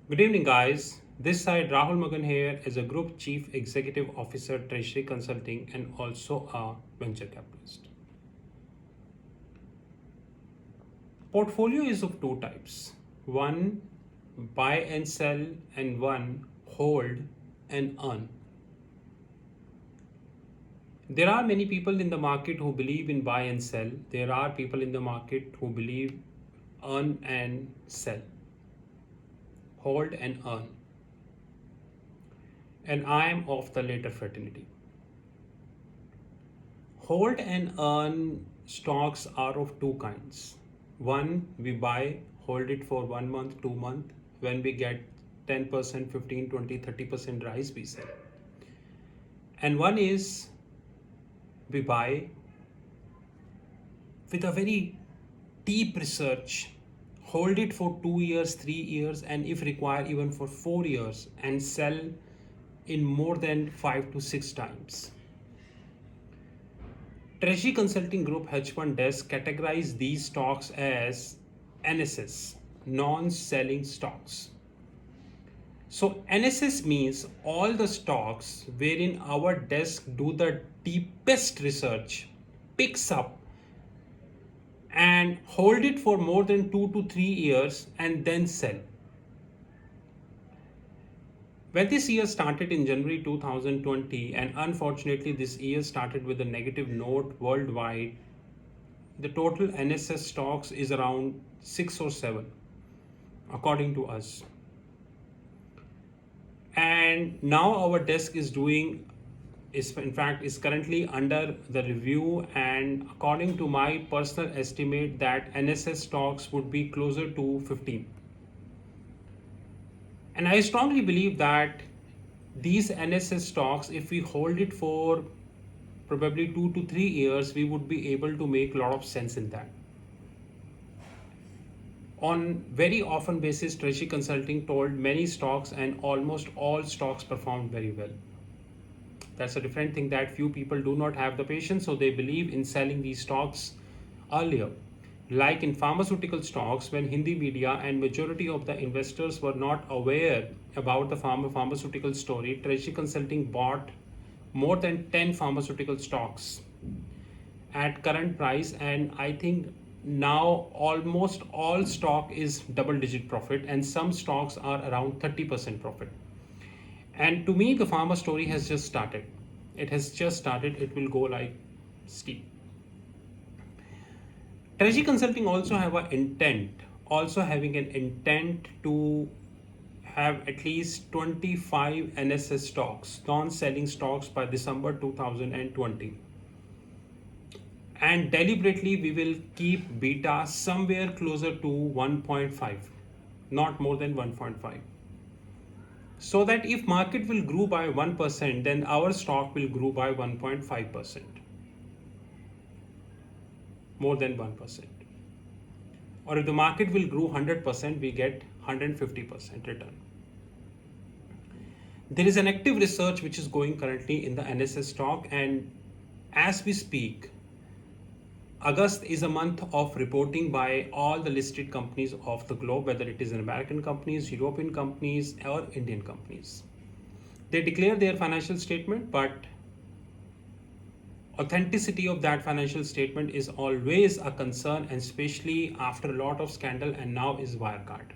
Good evening, guys. This side Rahul Magan here as a Group Chief Executive Officer, Treasury Consulting, and also a venture capitalist. Portfolio is of two types: one buy and sell, and one hold and earn. There are many people in the market who believe in buy and sell. There are people in the market who believe earn and sell, hold and earn. And I am of the latter fraternity. Hold and earn stocks are of two kinds. One, we buy, hold it for 1 month, 2 months. When we get 10%, 15, 20, 30% rise, we sell. And one is we buy with a very deep research, hold it for 2 years, 3 years, and if required, even for 4 years, and sell in more than 5 to 6 times. Treasury Consulting Group hedge fund desk categorize these stocks as NSS, non-selling stocks. So NSS means all the stocks wherein our desk do the deepest research, picks up and hold it for more than 2 to 3 years and then sell. When this year started in January 2020, and unfortunately this year started with a negative note worldwide, the total NSS stocks is around 6 or 7, according to us. And now our desk is currently under the review, and according to my personal estimate that NSS stocks would be closer to 15. And I strongly believe that these NSS stocks, if we hold it for probably 2 to 3 years, we would be able to make a lot of sense in that. On very often basis, Treasury Consulting told many stocks and almost all stocks performed very well. That's a different thing that few people do not have the patience, so they believe in selling these stocks earlier. Like in pharmaceutical stocks, when Hindi media and majority of the investors were not aware about the pharmaceutical story, Treasury Consulting bought more than 10 pharmaceutical stocks at current price, and I think now almost all stock is double digit profit, and some stocks are around 30% profit. And to me, the pharma story has just started. It has just started. It will go like steep. Treasury Consulting also having an intent to have at least 25 NSS stocks, non-selling stocks, by December 2020. And deliberately we will keep beta somewhere closer to 1.5, not more than 1.5. So that if market will grow by 1%, then our stock will grow by 1.5%. More than 1%. Or if the market will grow 100%, we get 150% return. There is an active research which is going currently in the NSS stock, and as we speak, August is a month of reporting by all the listed companies of the globe, whether it is American companies, European companies, or Indian companies. They declare their financial statement, but authenticity of that financial statement is always a concern, and especially after a lot of scandal, and now is Wirecard.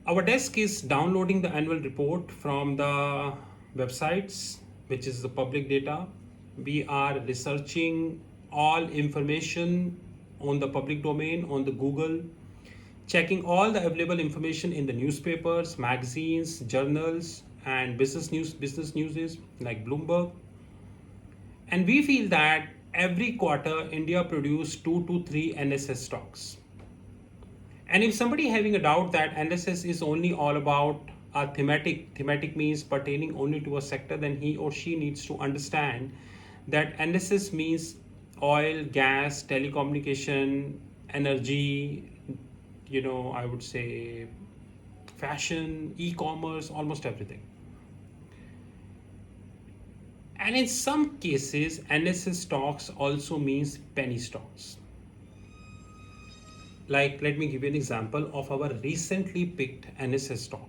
Our desk is downloading the annual report from the websites, which is the public data. We are researching all information on the public domain, on the Google, checking all the available information in the newspapers, magazines, journals, and business news like Bloomberg. And we feel that every quarter India produces 2 to 3 NSS stocks. And if somebody having a doubt that NSS is only all about a thematic means pertaining only to a sector, then he or she needs to understand that NSS means oil, gas, telecommunication, energy, I would say fashion, e-commerce, almost everything. And in some cases, NSS stocks also means penny stocks. Like, let me give you an example of our recently picked NSS stock.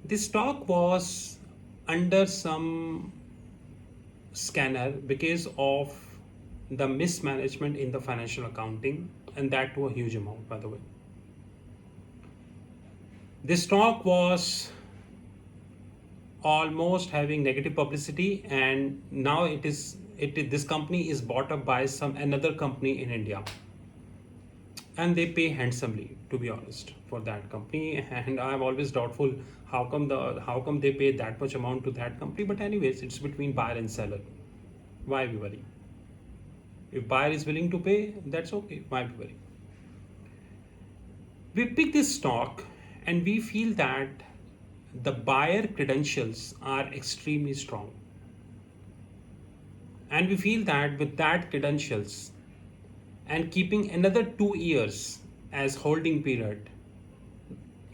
This stock was under some scanner because of the mismanagement in the financial accounting, and that to a huge amount, by the way. This stock was almost having negative publicity, and now this company is bought up by some another company in India, and they pay handsomely, to be honest, for that company. And I'm always doubtful how come they pay that much amount to that company. But anyways, it's between buyer and seller. Why we worry? If buyer is willing to pay, that's okay. Why we worry? We pick this stock and we feel that the buyer credentials are extremely strong. And we feel that with that credentials and keeping another 2 years as holding period,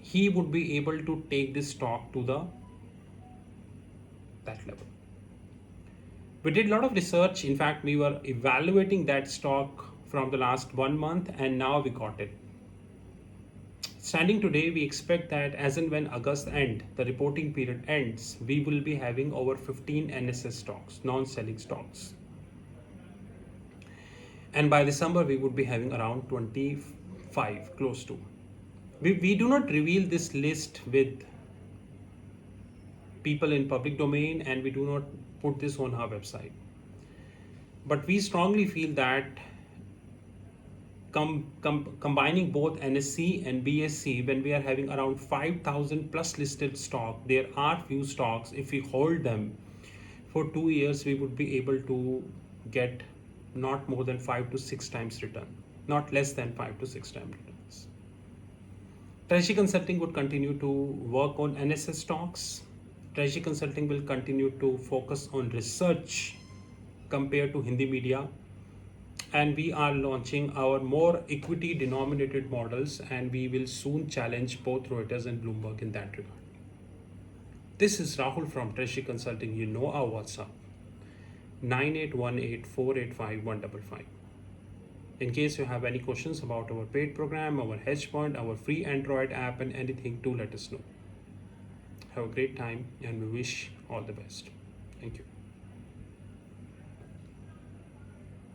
he would be able to take this stock to that level. We did a lot of research. In fact, we were evaluating that stock from the last 1 month, and now we got it. Standing today, we expect that as and when August end, the reporting period ends, we will be having over 15 NSS stocks, non-selling stocks. And by December, we would be having around 25, close to. We do not reveal this list with people in public domain, and we do not put this on our website. But we strongly feel that combining both NSC and BSC, when we are having around 5,000 plus listed stock, there are few stocks, if we hold them for 2 years, we would be able to get not more than 5 to 6 times return, not less than 5 to 6 times returns. Treasury Consulting would continue to work on NSS stocks. Treasury Consulting will continue to focus on research compared to Hindi media. And we are launching our more equity denominated models, and we will soon challenge both Reuters and Bloomberg in that regard. This is Rahul from Treasury Consulting. You know our WhatsApp 9818485155. In case you have any questions about our paid program, our hedge fund, our free Android app, and anything, do let us know. Have a great time, and we wish all the best. Thank you.